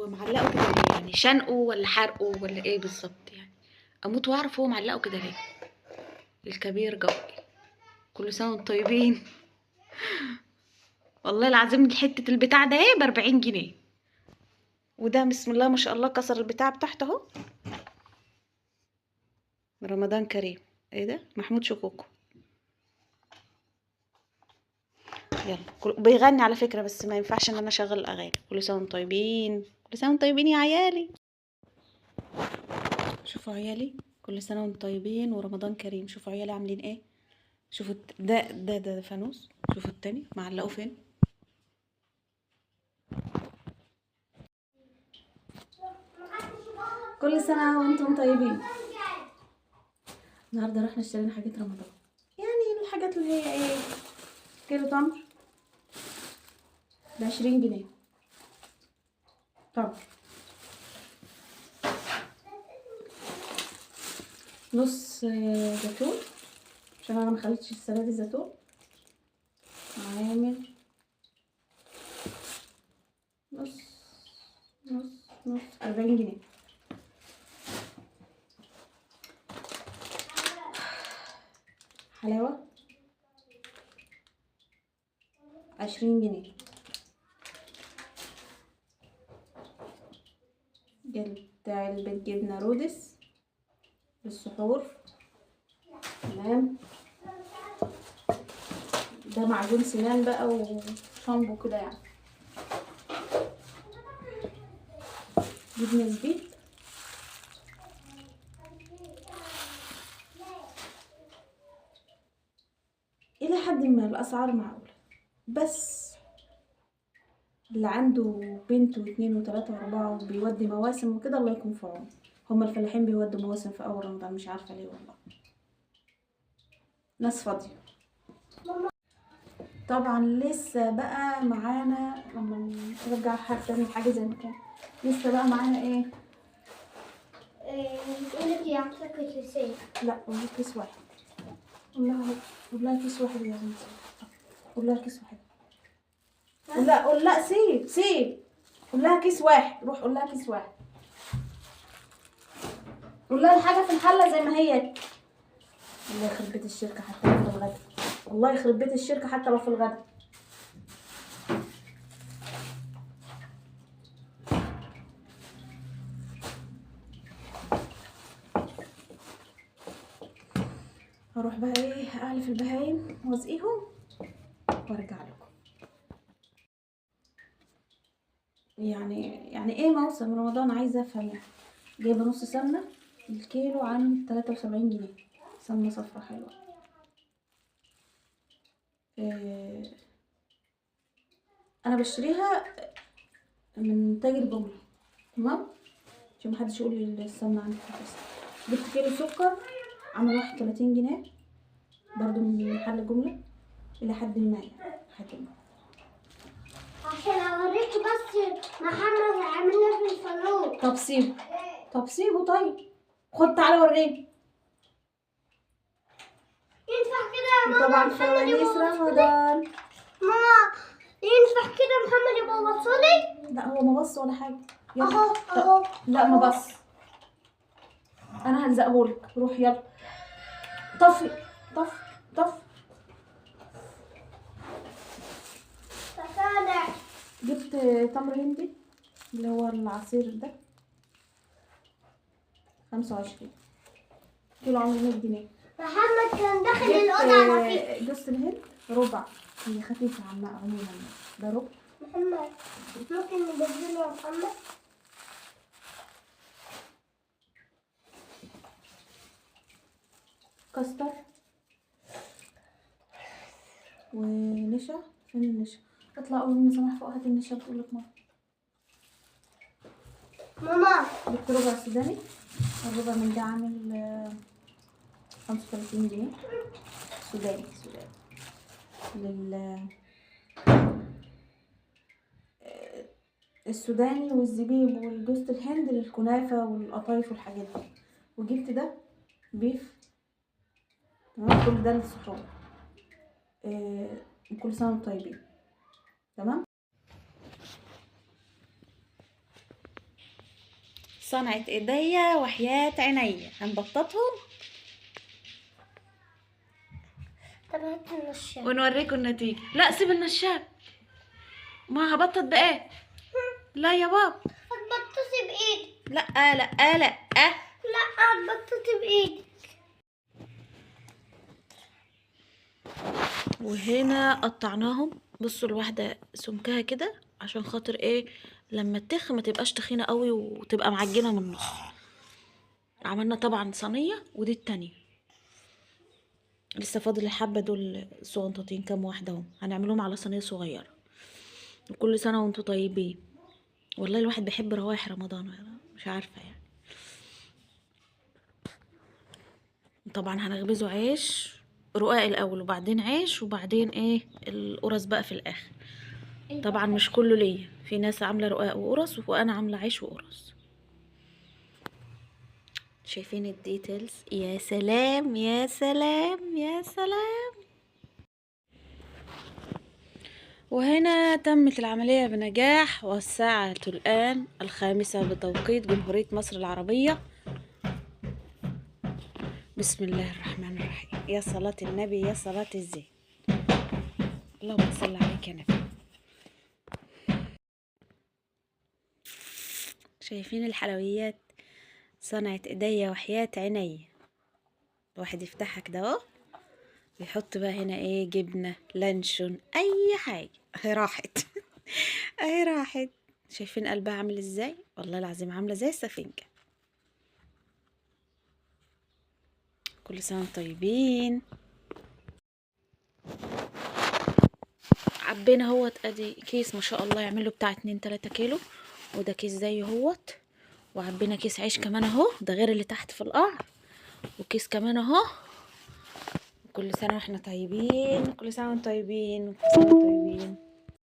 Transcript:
هو معلقه كده ليه؟ يعني شنقه ولا حرقه ولا ايه بالظبط يعني؟ اموت واعرف هو معلقه كده ليه. الكبير جوي. كل سنه وانتم طيبين. والله العظيم حته البتاع ده ايه ب40 جنيه. وده بسم الله ما شاء الله كسر البتاع بتاعته اهو. رمضان كريم. ايه ده؟ محمود شكوكو. يلا بيغني على فكره، بس ما ينفعش ان انا اشغل الاغاني. كل سنه وانتم طيبين، كل سنه وانتم طيبين يا عيالي. شوفوا عيالي، كل سنه وانتم طيبين ورمضان كريم. شوفوا عيالي عاملين ايه. شوفوا ده فانوس. شوفوا التاني معلقه فين. كل سنه وانتم طيبين. النهارده رحنا اشترينا حاجات رمضان، يعني الحاجات اللي هي ايه، كيلو تمر ب20 جنيه. تمر نص زيتون، عشان انا ما خليتش السنه دي زيتون. عامل نص نص 40 جنيه. حلاوه 20 جنيه. علبة جبنة رودس للسحور. تمام. ده معجون سنان بقى وشامبو كده يعني. جبنة زبيب. إلى حد ما الأسعار معقولة، بس اللي عنده بنت واتنين وتلاتة واربعة وبيودي مواسم وكده الله يكون في عونه. هما الفلاحين بيودوا مواسم في اول رمضان، مش عارفة ليه والله. ناس فاضية. طبعا لسه بقى معانا لما نرجع تاني حاجة زي ما كان. لسه بقى معانا ايه؟ بتقولك يا عطاك كيسين. لا قولها كيس واحد. قولها كيس واحد يا بنتي. قولها كيس واحد. قول لا سيب. قولها كيس واحد. روح قولها كيس واحد. قولها الحاجة في الحلة زي ما هي. الله يخرب بيت الشركة حتى لو في الغدا. الله يخرب بيت الشركة حتى لو في الغدا. هروح بقى ايه اعلف البهايم واسقيهم وارجع لكم. يعني ايه موسم رمضان؟ عايزه افهم يعني. جايبه نص سمنه، الكيلو عن 73 جنيه. سمنه صفرا حلوه. إيه، انا بشتريها من تاجر جمله. تمام، عشان محدش يقول لي السمنه عندي رخيصه. جبت كيلو سكر عامل 31 جنيه برضو من محل جمله. الى حد ما يعني حد ما. عشان اوريك بس محمد عاملها في الفلوس. طب سيبه طيب. خد تعالى وريني. ينفع كده يا ماما؟ طبعا محمد فوانيس رمضان. ماما ينفع كده محمد يبقى وصلي؟ لا هو ما بص ولا حاجه. يلا. اهو لا ما بص. انا هلزقهولك. روح يلا. طفي. تفادع. جبت تمر هندي اللي هو العصير ده 25 كيلو عامل 100 جنيه. محمد كان داخل الأوضة على فكرة. جوز الهند ربع. هي خفيفة عموما. ده ربع. محمد ممكن نبدله يا محمد؟ كاستر ونشا. فين النشا؟ اطلع قول من سماح فوق. هات النشا. بتقول لك ماما جبت ربع سوداني. الربع من ده عامل 35 جنيه. سوداني. السوداني والزبيب والجوز الهند للكنافة والقطايف والحاجات دي. وجبت ده بيف. تمام. كل ده للسحور. كل سنة وانتم طيبين. تمام. صنعة ايديا وحياة عينيا. هنبططهم طب هات النشاب. ونوريكم النتيجة. لا سيب النشاب، ما هبطط بايه؟ لا يا بابا، هتبططي بايدك. لا لا لا لا هتبططي بايدك. وهنا قطعناهم. بصوا الواحدة سمكها كده عشان خاطر ايه؟ لما تخ ما تبقاش تخينة قوي وتبقى معجنة من النص. عملنا طبعا صينية، ودي التانية لسه فاضل الحبة دول صغنطاطين، كام واحدة اهم، هنعملهم على صينية صغيرة. وكل سنة وانتوا طيبين. والله الواحد بيحب روايح رمضان، مش عارفة يعني. طبعا هنخبزه عيش رقاق الاول، وبعدين عيش، وبعدين ايه القرص بقى في الاخر. طبعا مش كله ليا، في ناس عامله رقاق وقرص، وانا عامله عيش وقرص. شايفين الديتيلز؟ يا سلام يا سلام يا سلام. وهنا تمت العملية بنجاح، والساعة الآن 5 بتوقيت جمهورية مصر العربية. بسم الله الرحمن الرحيم. يا صلاة النبي يا صلاة الزين. اللهم صل عليك يا نبي. شايفين الحلويات؟ صنعة ايديا وحياة عيني. الواحد يفتحها كده اهو، بيحط بقى هنا ايه؟ جبنة، لانشون، اي حاجة. اهي راحت اهي راحت. شايفين قلبها عامل ازاي؟ والله العظيم عاملة زي السفنجة. كل سنة وانتم طيبين. عبينا اهوت، ادي كيس ما شاء الله يعمله بتاع 2-3 كيلو، وده كيس زيه اهوت. وعبينا كيس عيش كمان اهو، ده غير اللي تحت في القعر، وكيس كمان اهو. كل سنة واحنا طيبين، كل سنة وانتم طيبين، كل سنة وانتم طيبين.